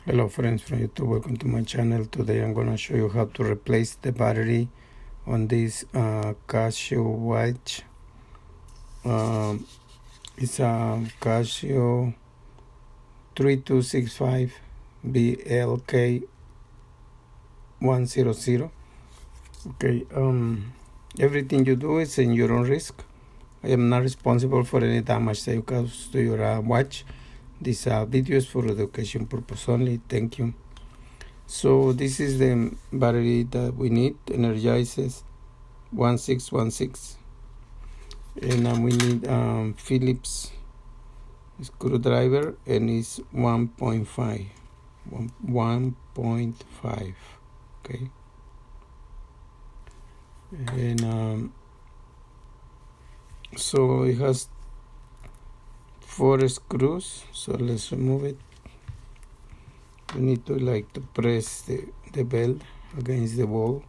Hello friends from YouTube, welcome to my channel. Today I'm going to show you how to replace the battery on this CASIO watch. It's a CASIO 3265 BLK 100. Okay, everything you do is in your own risk. I am not responsible for any damage that you cause to your watch. This video is for education purpose only. Thank you. So this is the battery that we need, Energizes 1616, and we need Phillips screwdriver, and it's 1.5, okay, and so it has 4 screws. So let's remove it. We need to press the belt against the wall.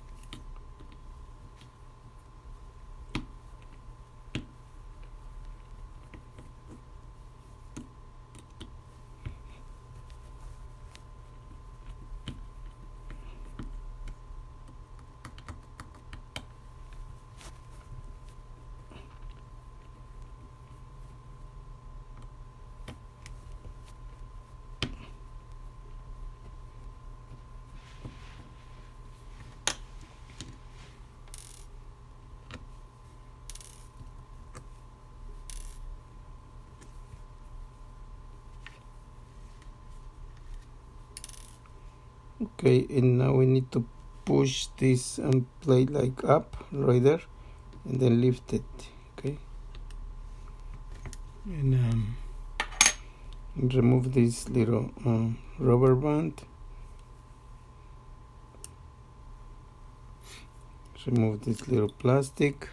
Okay, and now we need to push this plate like up right there, and then lift it. Okay, and remove this little rubber band. Remove this little plastic,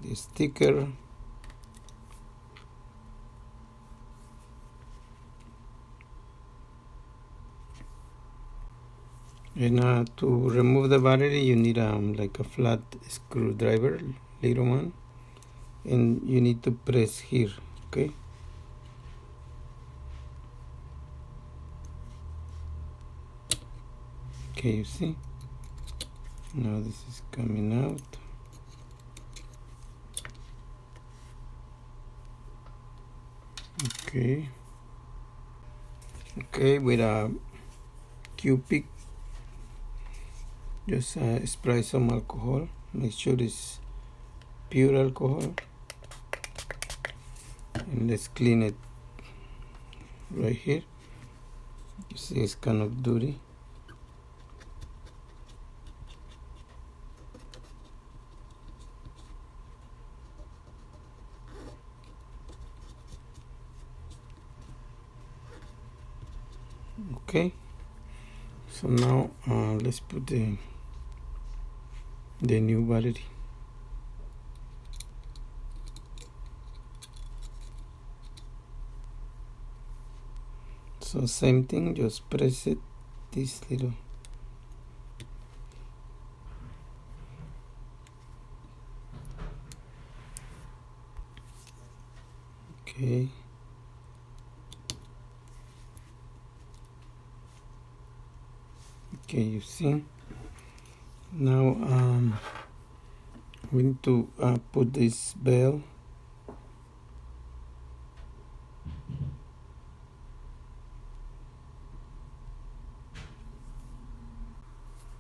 the sticker, and to remove the battery you need like a flat screwdriver, little one, and you need to press here. Okay, you see, now this is coming out. Okay, with a Q-pick, just spray some alcohol. Make sure it's pure alcohol, and let's clean it right here. You see it's kind of dirty. Okay, so now let's put the new battery. So same thing, just press it, this little. Okay, you see, now we need to put this bell.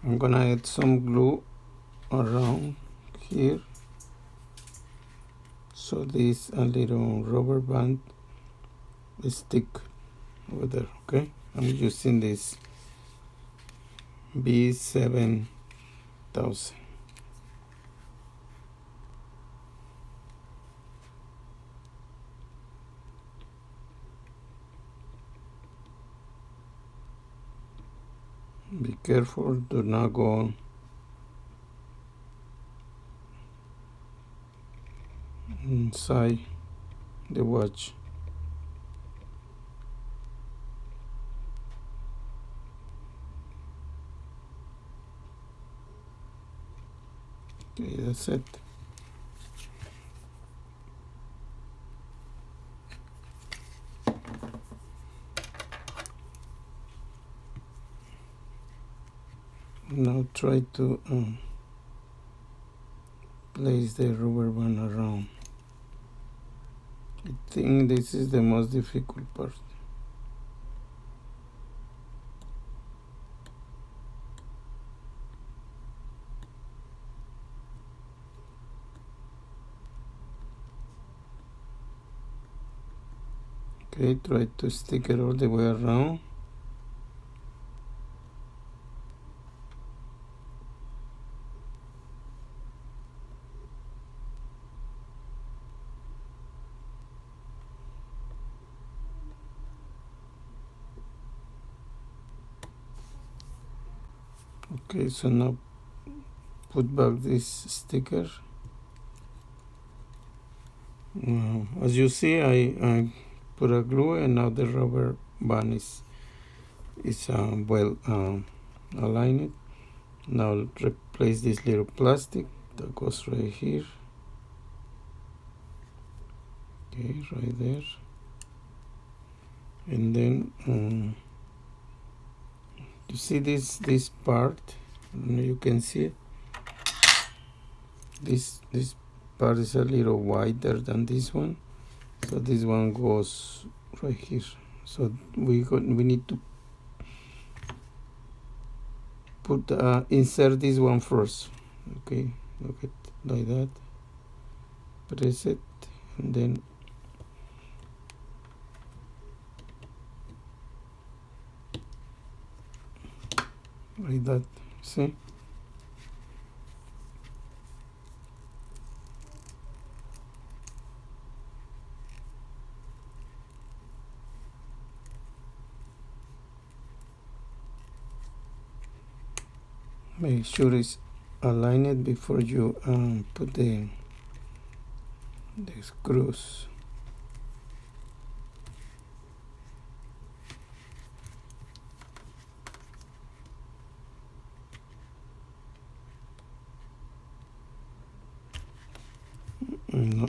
I'm gonna add some glue around here, so this little rubber band will stick over there. Okay, I'm using this B7000. Be careful, do not go inside the watch. Okay, that's it. Now try to place the rubber band around. I think this is the most difficult part. Okay, try to stick it all the way around. Okay, so now put back this sticker. As you see, I put a glue, and now the rubber band is well aligned. Now replace this little plastic that goes right here. Okay, right there. And then you see this part, you can see it. This part is a little wider than this one, so this one goes right here. So we need to put insert this one first. Okay, look at like that. Press it, and then like that. See? Make sure it's aligned before you put the screws. No.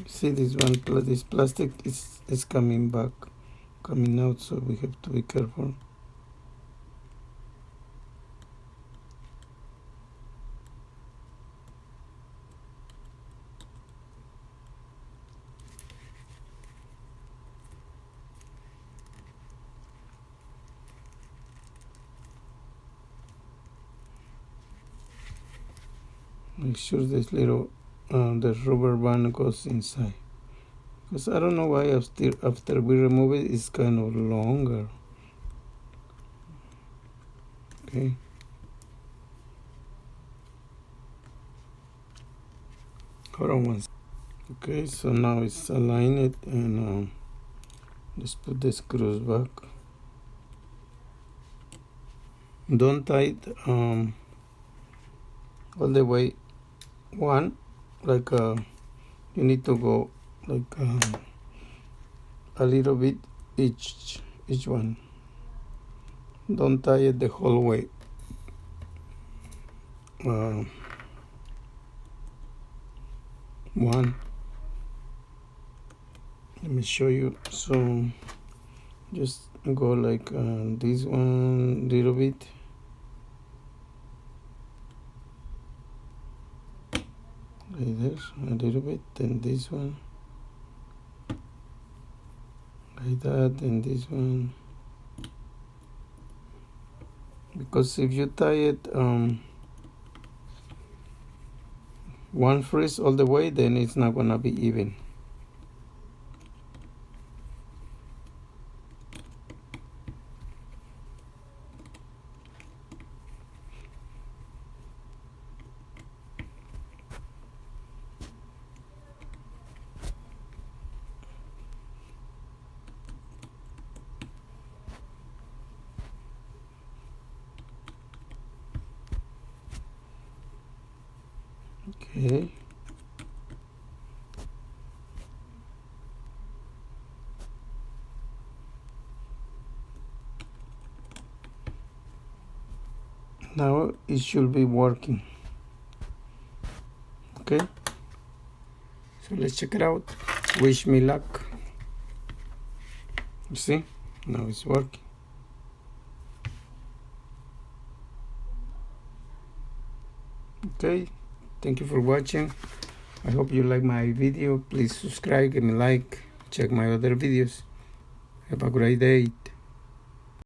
See, this one, this plastic is coming back, coming out, so we have to be careful. Make sure this little the rubber band goes inside, because I don't know why after we remove it, it's kind of longer. Okay. Hold on once. Okay, so now it's aligned, and let's put the screws back. Don't tie it all the way one, like you need to go like a little bit each one. Don't tie it the whole way. One. Let me show you. So just go like this one little bit. Right there, a little bit, then this one. Like that, and this one. Because if you tie it one freeze all the way, then it's not gonna be even. Okay. Now it should be working. Okay. So let's check it out. Wish me luck. You see? Now it's working. Okay, thank you for watching. I hope you like my video. Please subscribe, give me a like, check my other videos. Have a great day.